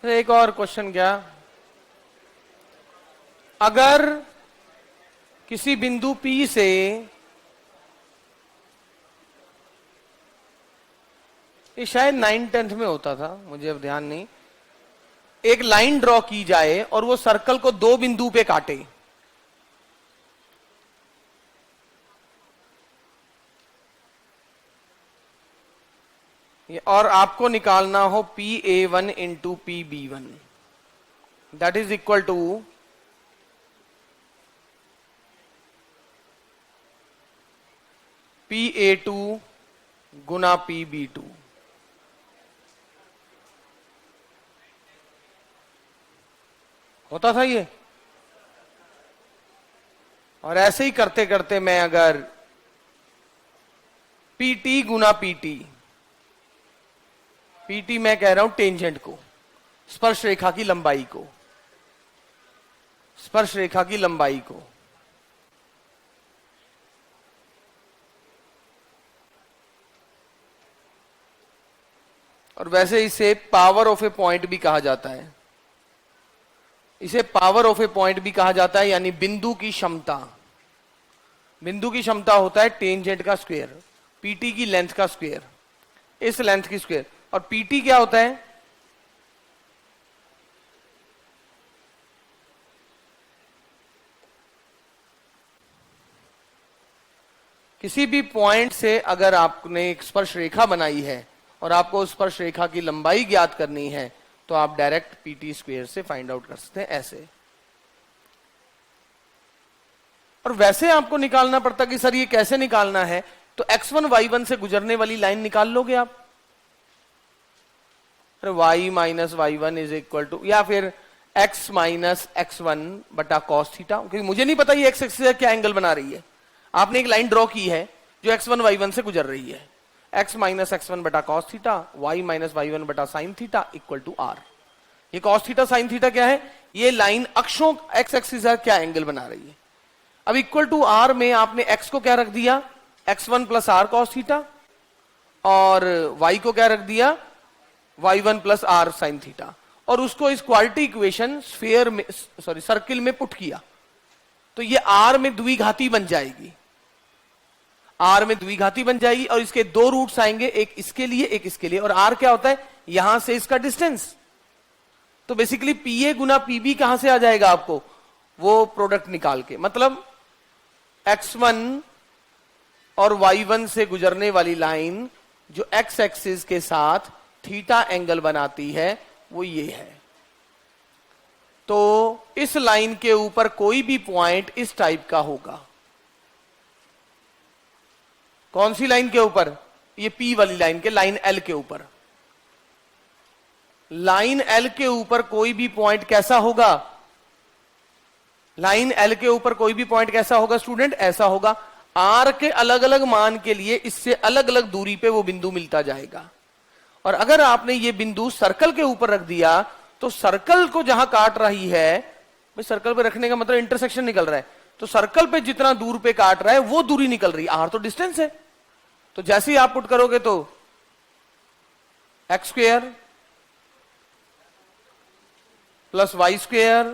Speaker 1: एक और क्वेश्चन क्या, अगर किसी बिंदु P से ये शायद 9/10 में होता था, मुझे अब ध्यान नहीं, एक लाइन ड्रॉ की जाए और वो सर्कल को दो बिंदु पे काटे, और आपको निकालना हो PA1 into PB1, that is equal to PA2 गुना PB2। होता था ये, और ऐसे ही करते करते मैं अगर PT गुना PT, PT मैं कह रहा हूं टेंजेंट को, स्पर्श रेखा की लंबाई को, स्पर्श रेखा की लंबाई को, और वैसे इसे पावर ऑफ ए पॉइंट भी कहा जाता है, इसे पावर ऑफ ए पॉइंट भी कहा जाता है, यानी बिंदु की क्षमता। बिंदु की क्षमता होता है टेंजेंट का स्क्वायर, पीटी की लेंथ का स्क्वायर, इस लेंथ की स्क्वायर, और पीटी क्या होता है, किसी भी पॉइंट से अगर आपने एक स्पर्श रेखा बनाई है और आपको उस स्पर्श रेखा की लंबाई ज्ञात करनी है, तो आप डायरेक्ट पीटी स्क्वायर से फाइंड आउट कर सकते हैं ऐसे। और वैसे आपको निकालना पड़ता कि सर ये कैसे निकालना है, तो x1 y1 से गुजरने वाली लाइन निकाल लोगे आप, y minus y1 is equal to, या फिर x माइनस x1 बटा cos थीटा, क्योंकि मुझे नहीं पता ये x एक्सिस क्या एंगल बना रही है, आपने एक लाइन ड्रॉ की है जो x1 y1 से गुजर रही है, x माइनस x1 बटा cos theta, y minus y1 बटा sine theta equal to r। ये कॉस थीटा साइन थीटा क्या है? ये लाइन अक्षों x एक्सिस है, क्या एंगल बना रही है। अब इक्वल टू r में आपने x को क्या रख दिया, x1 plus r cos theta, और y को क्या रख दिया, y1 plus are sin theta, और उसको इस क्वाड्रेटिक इक्वेशन स्फीयर में, सॉरी सर्किल में पुट किया, तो ये r में द्विघाती बन जाएगी, r में द्विघाती बन जाएगी, और इसके दो रूट्स आएंगे, एक इसके लिए एक इसके लिए, और r क्या होता है, यहां से इसका डिस्टेंस। तो बेसिकली pa गुना pb कहां से आ जाएगा आपको, वो प्रोडक्ट निकाल के, मतलब x1 और y1 से गुजरने वाली लाइन जो x एक्सिस के साथ थीटा एंगल बनाती है वो ये है। तो इस लाइन के ऊपर कोई भी पॉइंट इस टाइप का होगा। कौन सी लाइन के ऊपर, ये P वाली लाइन के, लाइन L के ऊपर, लाइन L के ऊपर कोई भी पॉइंट कैसा होगा, लाइन L के ऊपर कोई भी पॉइंट कैसा होगा स्टूडेंट, ऐसा होगा। R के अलग अलग मान के लिए इससे अलग अलग दूरी पे वो बिंदु मिलता जाएगा, और अगर आपने ये बिंदु सर्कल के ऊपर रख दिया तो सर्कल को जहां काट रही है, भाई सर्कल पे रखने का मतलब इंटरसेक्शन निकल रहा है, तो सर्कल पे जितना दूर पे काट रहा है वो दूरी निकल रही है, r तो डिस्टेंस है। तो जैसे ही आप पुट करोगे तो x square plus Y square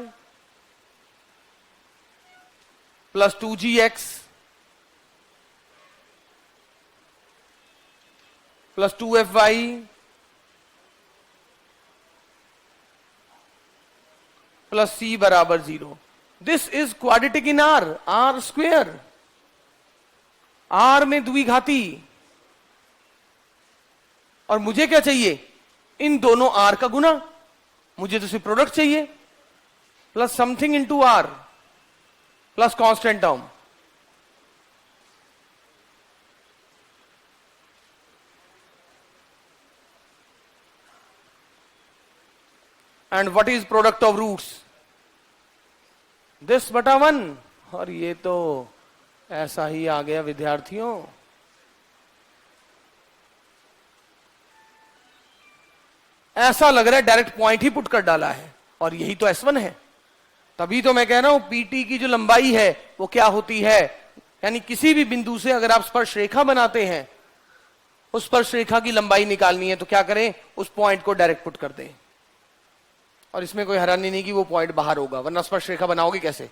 Speaker 1: plus 2gx plus 2fy plus c बराबर 0। This is quadratic in r square, r में द्विघाती, और मुझे क्या चाहिए, इन दोनों r का गुना, मुझे तो सिर्फ प्रोडक्ट चाहिए, plus something into r plus constant term. And what is product of roots, this बटा 1। और ये तो ऐसा ही आ गया विद्यार्थियों, ऐसा लग रहा है डायरेक्ट पॉइंट ही पुट कर डाला है, और यही तो S1 है। तभी तो मैं कह रहा हूं PT की जो लंबाई है वो क्या होती है, यानी किसी भी बिंदु से अगर आप स्पर्श रेखा बनाते हैं, उस स्पर्श रेखा की लंबाई निकालनी है तो क्या करें, उस पॉइंट को डायरेक्ट पुट कर दें। और इसमें कोई हैरानी नहीं कि वो पॉइंट बाहर होगा, वरना स्पर्श रेखा बनाओगे कैसे,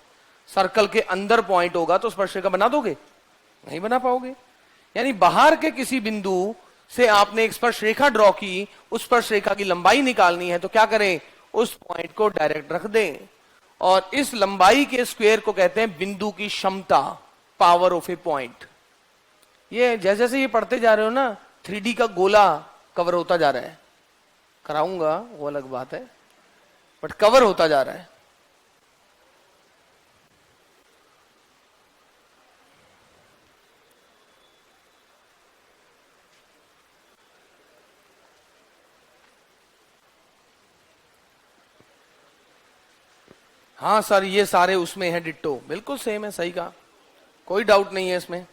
Speaker 1: सर्कल के अंदर पॉइंट होगा तो स्पर्श रेखा बना दोगे, नहीं बना पाओगे। यानी बाहर के किसी बिंदु से आपने एक स्पर्श रेखा ड्रॉ की, उस स्पर्श रेखा की लंबाई निकालनी है तो क्या करें, उस पॉइंट को डायरेक्ट रख दें, और इस लंबाई के स्क्वायर को कहते हैं बिंदु की क्षमता, पावर ऑफ ए पॉइंट। ये जैसे जैसे ये पढ़ते जा रहे हो ना, 3D का गोला कवर होता जा रहा है, कराऊंगा वो अलग बात है, बट कवर होता जा रहा है। हाँ सर, ये सारे उसमें है डिट्टो, बिल्कुल सेम है, सही कहा, कोई डाउट नहीं है इसमें।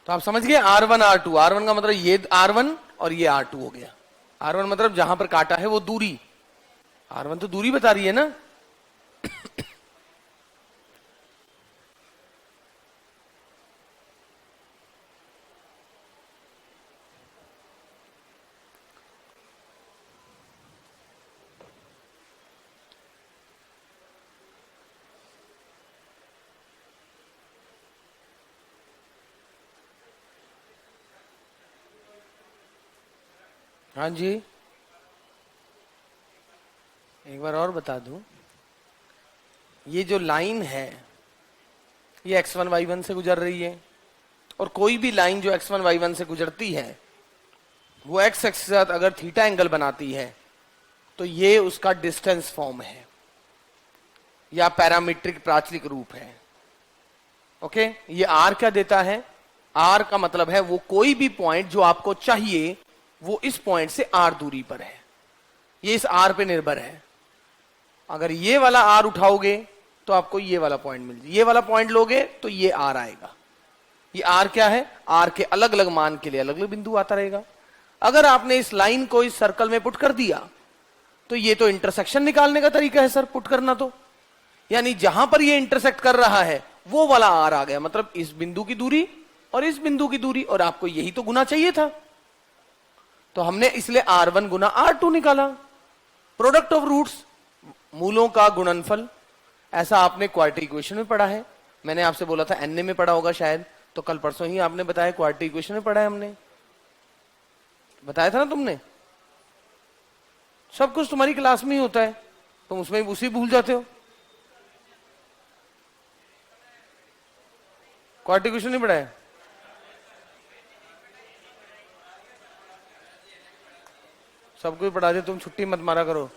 Speaker 1: तो आप समझ गए R1 R2, R1 का मतलब ये R1 और ये R2 हो गया। R1 मतलब जहां पर काटा है वो दूरी, R1 तो दूरी बता रही है ना। हाँ जी, एक बार और बता दूं, ये जो लाइन है ये x1 y1 से गुजर रही है, और कोई भी लाइन जो x1 y1 से गुजरती है वो x एक्सिस के साथ अगर थीटा एंगल बनाती है तो ये उसका डिस्टेंस फॉर्म है या पैरामीट्रिक प्राचलिक रूप है। ओके, ये r क्या देता है, r का मतलब है वो कोई भी पॉइंट जो आपको चाहिए वो इस पॉइंट से r दूरी पर है। ये इस आर पे निर्भर है। अगर ये वाला आर उठाओगे तो आपको ये वाला पॉइंट मिल जाए, ये वाला पॉइंट लोगे तो ये आर आएगा। ये आर क्या है? आर के अलग अलग मान के लिए अलग अलग बिंदु आता रहेगा। अगर आपने इस लाइन को इस सर्कल में पुट कर दिया तो ये तो इंटरसेक्शन निकालने का तरीका है सर, पुट करना तो, यानी जहां पर ये इंटरसेक्ट कर रहा है वो वाला आर आ गया, मतलब इस बिंदु की दूरी और इस बिंदु की दूरी, और आपको यही तो गुना चाहिए था। तो हमने इसलिए R1 गुना R2 निकाला। प्रोडक्ट ऑफ रूट्स, मूलों का गुणनफल, ऐसा आपने क्वाड्रेटिक इक्वेशन में पढ़ा है। मैंने आपसे बोला था एनए में पढ़ा होगा शायद, तो कल परसों ही आपने बताया क्वाड्रेटिक इक्वेशन में पढ़ा है, हमने बताया था ना तुमने। सब कुछ तुम्हारी क्लास में ही होता है, तुम उसमें उसी भूल जाते हो। क्वाड्रेटिक इक्वेशन नहीं पढ़ा है? सब कुछ पढ़ा दे, तुम छुट्टी मत मारा करो।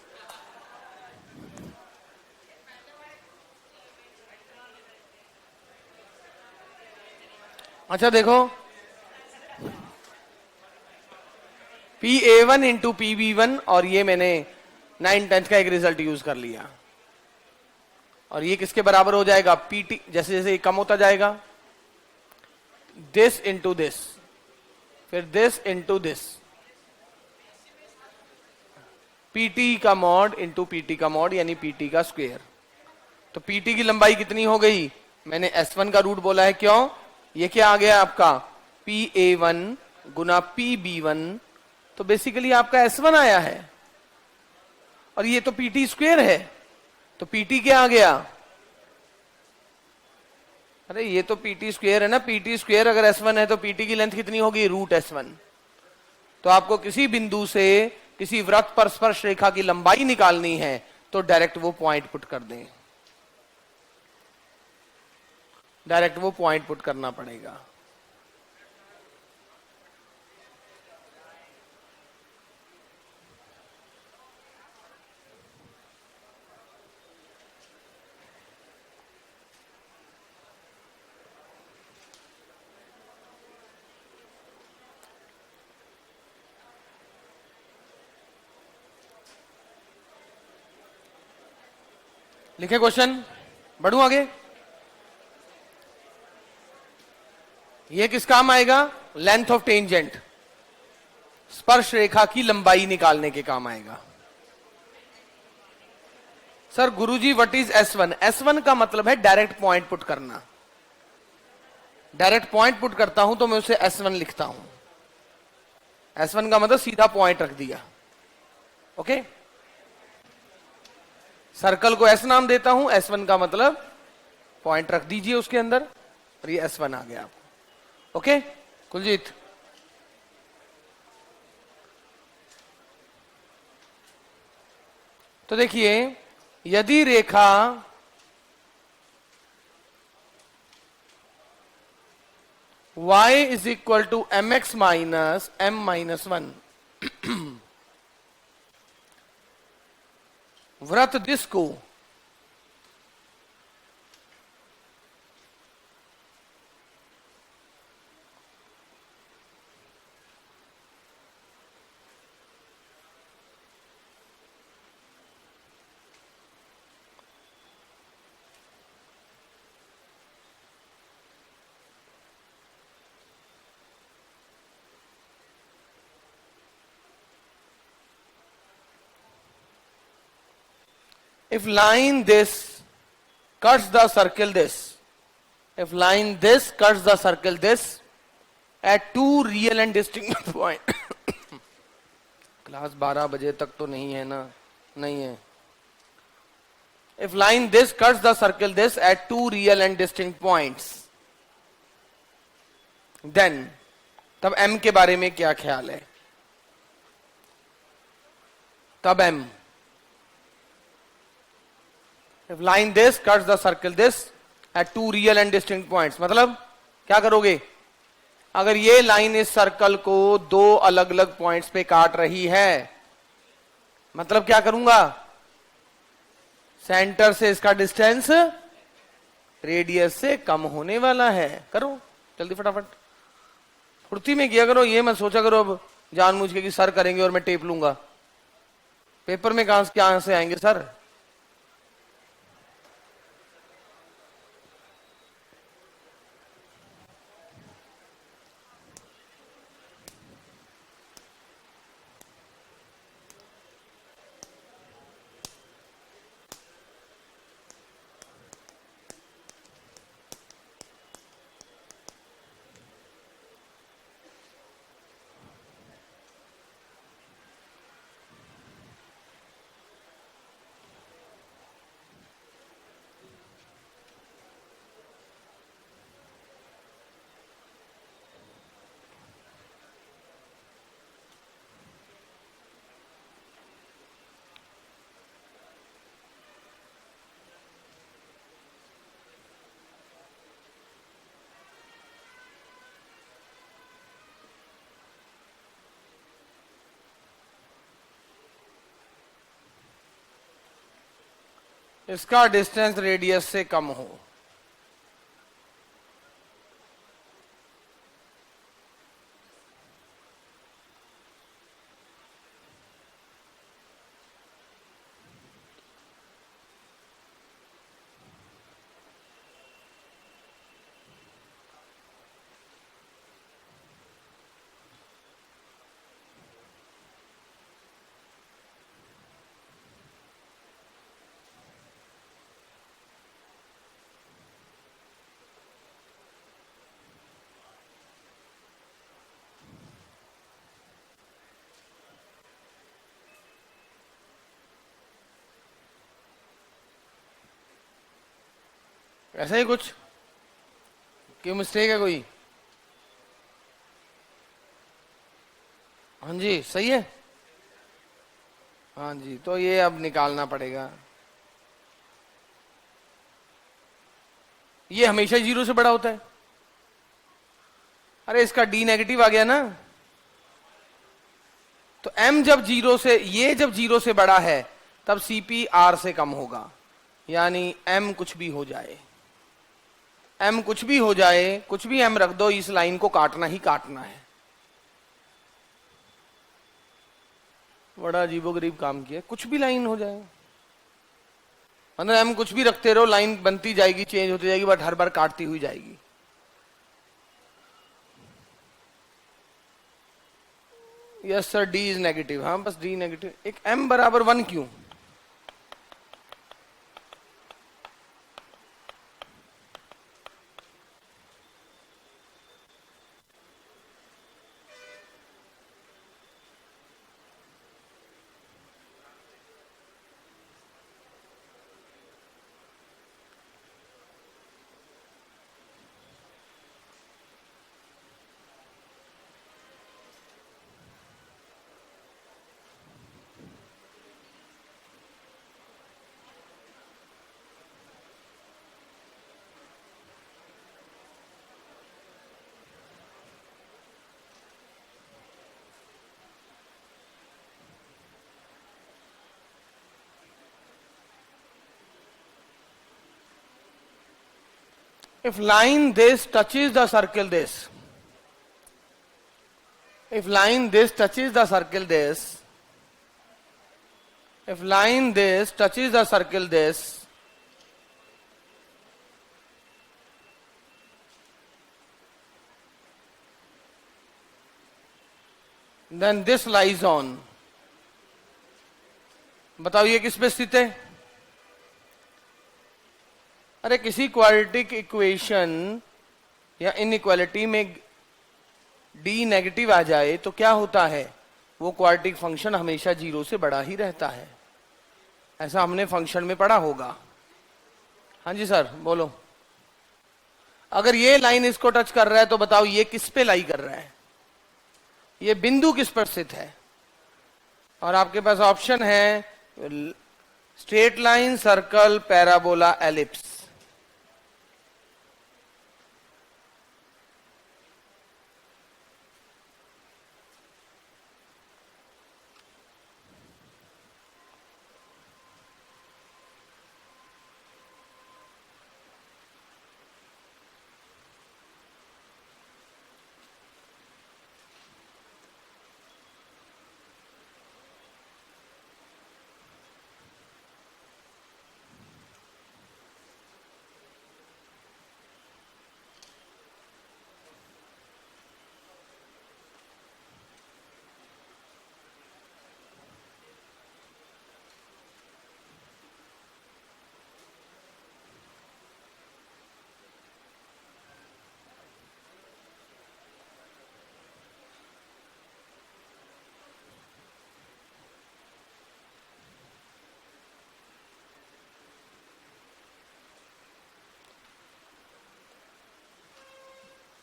Speaker 1: अच्छा देखो, PA1 इंटू PB1, और ये मैंने 9/10 का एक रिजल्ट यूज कर लिया, और ये किसके बराबर हो जाएगा? PT, जैसे जैसे ये कम होता जाएगा, दिस इंटू दिस, फिर दिस इंटू दिस, PT का मॉड इंटू PT का मॉड, यानी PT का स्क्वायर। तो PT की लंबाई कितनी हो गई? मैंने S1 का रूट बोला है, क्यों? ये क्या आ गया आपका? PA1 गुना PB1, तो बेसिकली आपका S1 आया है, और ये तो PT स्क्वायर है, तो PT क्या आ गया? अरे ये तो PT स्क्वायर है ना, PT स्क्वायर अगर S1 है तो PT की लेंथ कितनी होगी? Root S1। तो आपको किसी बिंदु से किसी वृत्त पर स्पर्श रेखा की लंबाई निकालनी है तो डायरेक्ट वो पॉइंट पुट कर दें, डायरेक्ट वो पॉइंट पुट करना पड़ेगा। लिखे क्वेश्चन, बढ़ूं आगे। ये किस काम आएगा? लेंथ ऑफ टेंजेंट, स्पर्श रेखा की लंबाई निकालने के काम आएगा। Sir Guruji what is S1? S1 का मतलब है डायरेक्ट पॉइंट पुट करना। डायरेक्ट पॉइंट पुट करता हूं तो मैं उसे S1 लिखता हूं। S1 का मतलब सीधा पॉइंट रख दिया। ओके, सर्कल को S नाम देता हूं, S1 का मतलब पॉइंट रख दीजिए उसके अंदर, और ये S1 आ गया आपको। ओके कुलजीत, तो देखिए, यदि रेखा y is equal to mx minus m minus 1, वृत्त दिस को if line this cuts the circle this, if line this cuts the circle this at two real and distinct point class 12 बजे तक तो नहीं है ना? नहीं है। if line this cuts the circle this at two real and distinct points, then तब m के बारे में क्या ख्याल है? तब m, if line this cuts the circle this at two real and distinct points, मतलब क्या करोगे? अगर ये लाइन इस सर्कल को दो अलग अलग पॉइंट्स पे काट रही है, मतलब क्या करूंगा? सेंटर से इसका डिस्टेंस रेडियस से कम होने वाला है। करो जल्दी फटाफट, फुर्ती में किया करो, ये मत सोचा करो अब जानबूझ के कि सर करेंगे और मैं टेप लूंगा, पेपर में कहां से आएंगे सर? इसका डिस्टेंस रेडियस से कम हो। ऐसा ही कुछ, क्यों मिस्टेक है कोई? हाँ जी सही है। हाँ जी, तो ये अब निकालना पड़ेगा। ये हमेशा 0 से बड़ा होता है। अरे इसका डी नेगेटिव आ गया ना, तो m जब 0 से, ये जब 0 से बड़ा है तब Cp R से कम होगा। यानी m कुछ भी हो जाए, m कुछ भी हो जाए, कुछ भी m रख दो, इस लाइन को काटना ही काटना है। बड़ा अजीबोगरीब काम किया, कुछ भी लाइन हो जाए, मतलब हम कुछ भी रखते रहो, लाइन बनती जाएगी, चेंज होती जाएगी, बट हर बार काटती हुई जाएगी। Yes sir, D is negative. हाँ बस डी नेगेटिव। एक m बराबर 1 क्यों? If line this touches the circle this, if line this touches the circle this, if line this touches the circle this, then this lies on, बताओ ये किस पे स्थित है? अरे किसी क्वाड्रेटिक इक्वेशन या इनइक्वालिटी में डी नेगेटिव आ जाए तो क्या होता है? वो क्वाड्रेटिक फंक्शन हमेशा 0 से बड़ा ही रहता है। ऐसा हमने फंक्शन में पढ़ा होगा। हाँ जी सर बोलो। अगर ये लाइन इसको टच कर रहा है तो बताओ ये किस पे लाई कर रहा है? ये बिंदु किस पर स्थित है? और आपके पास ऑप्शन है straight line, circle, parabola, ellipse.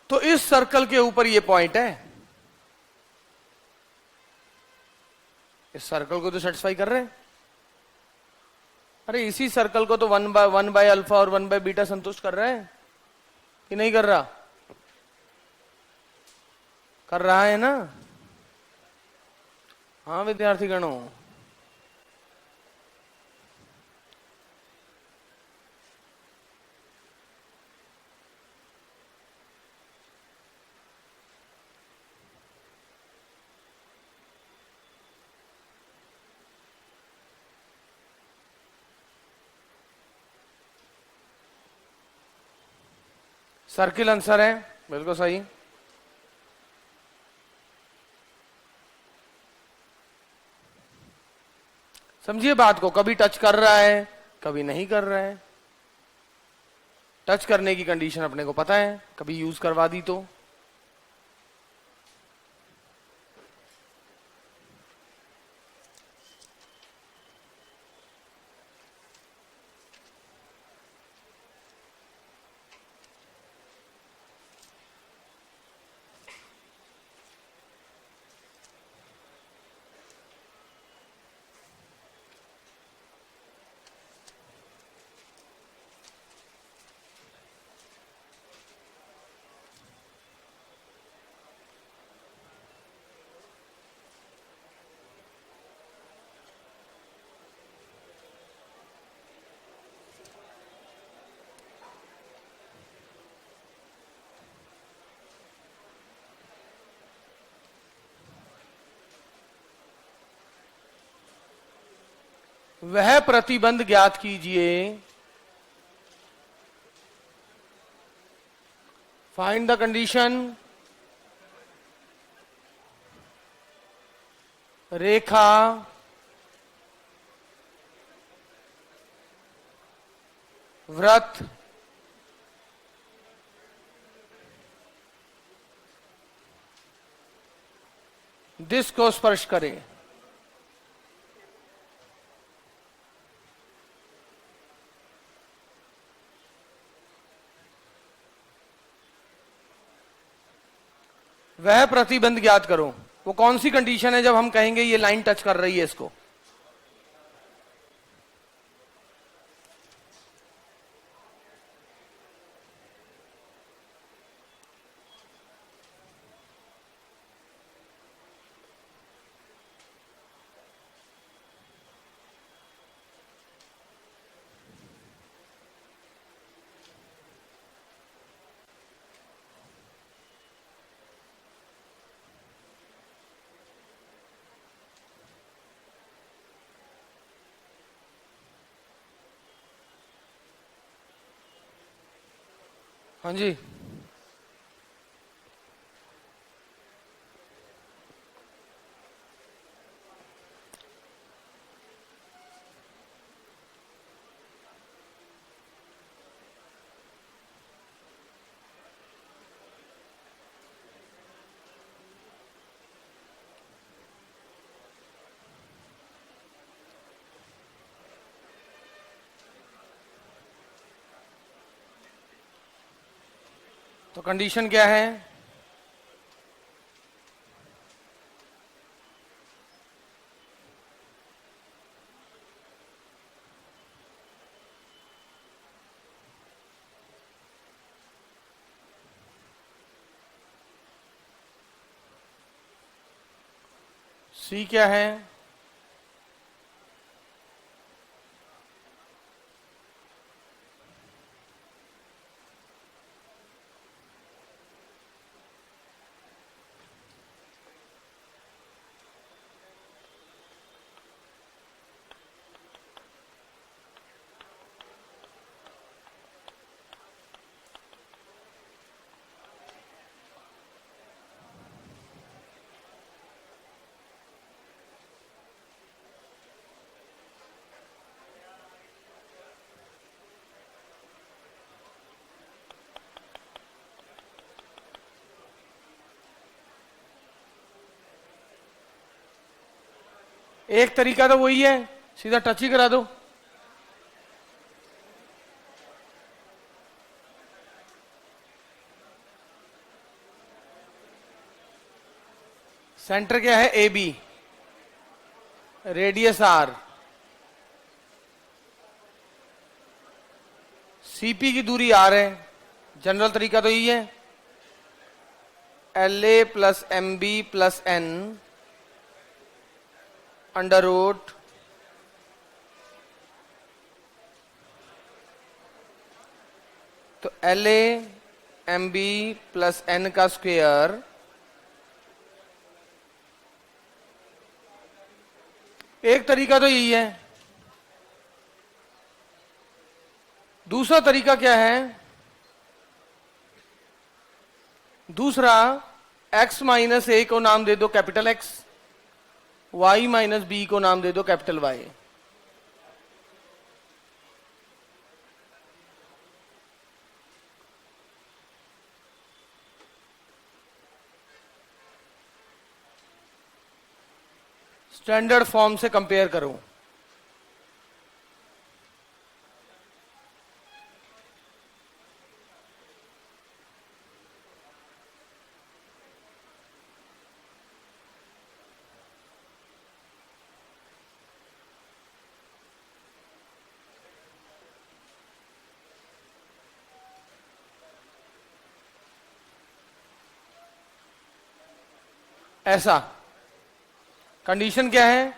Speaker 1: तो इस सर्कल के ऊपर ये पॉइंट है, इस सर्कल को तो सेटिस्फाई कर रहे हैं। अरे इसी सर्कल को तो वन बाय अल्फा और वन बाय बीटा संतुष्ट कर रहा है कि नहीं कर रहा? कर रहा है ना? हाँ विद्यार्थी गणों, सर्किल आंसर है, बिल्कुल सही। समझिए बात को, कभी टच कर रहा है कभी नहीं कर रहा है। टच करने की कंडीशन अपने को पता है, कभी यूज करवा दी तो। वह प्रतिबंध ज्ञात कीजिए, फाइंड द कंडीशन रेखा वृत्त दिश को स्पर्श करे। वह प्रतिबंध ज्ञात करो। वो कौन सी कंडीशन है जब हम कहेंगे ये लाइन टच कर रही है इसको? हाँ जी, तो कंडीशन क्या है? सी क्या है? एक तरीका तो वही है, सीधा टच ही करा दो। सेंटर क्या है? A B, radius R, CP की दूरी आर है। जनरल तरीका तो यही है, L A plus M B plus N under root तो L A M B plus N का स्क्वायर एक तरीका तो यही है। दूसरा तरीका क्या है? दूसरा, x माइनस ए को नाम दे दो capital X, y minus b को नाम दे दो कैपिटल Y। स्टैंडर्ड फॉर्म से कंपेयर करो। ऐसा कंडीशन क्या है?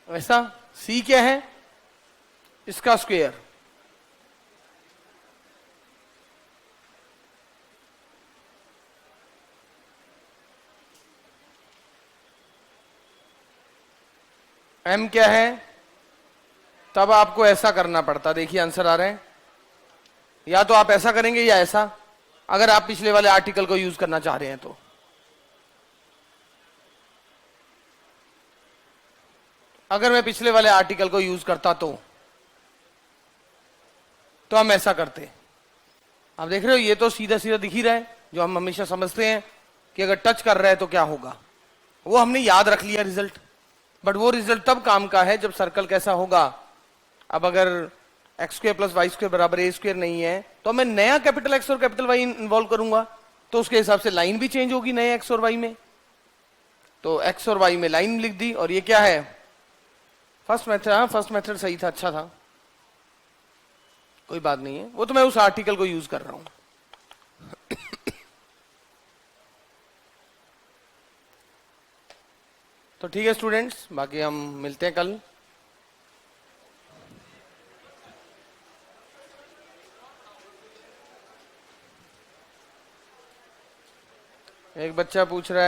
Speaker 1: ऐसा सी क्या है? इसका स्क्वायर। एम क्या है? तब आपको ऐसा करना पड़ता। देखिए आंसर आ रहे हैं, या तो आप ऐसा करेंगे या ऐसा, अगर आप पिछले वाले आर्टिकल को यूज करना चाह रहे हैं तो। अगर मैं पिछले वाले आर्टिकल को यूज करता तो हम ऐसा करते। आप देख रहे हो, ये तो सीधा सीधा दिख ही रहा है, जो हम हमेशा समझते हैं कि अगर टच कर रहा है तो क्या होगा, वो हमने याद रख लिया रिजल्ट। बट वो रिजल्ट तब काम का है जब सर्कल कैसा होगा। अब अगर x square plus y square बराबर ए स्क्वायर नहीं है, तो मैं नया कैपिटल एक्स और कैपिटल वाई इन्वॉल्व करूंगा, तो उसके हिसाब से लाइन भी चेंज होगी नए एक्स और वाई में। तो एक्स और वाई में लाइन लिख दी। और ये क्या है? First method. हाँ, फर्स्ट मेथड सही था, अच्छा था, कोई बात नहीं है, वो तो मैं उस आर्टिकल को यूज कर रहा हूं। तो ठीक है स्टूडेंट्स, बाकी हम मिलते हैं कल। एक बच्चा पूछ रहा है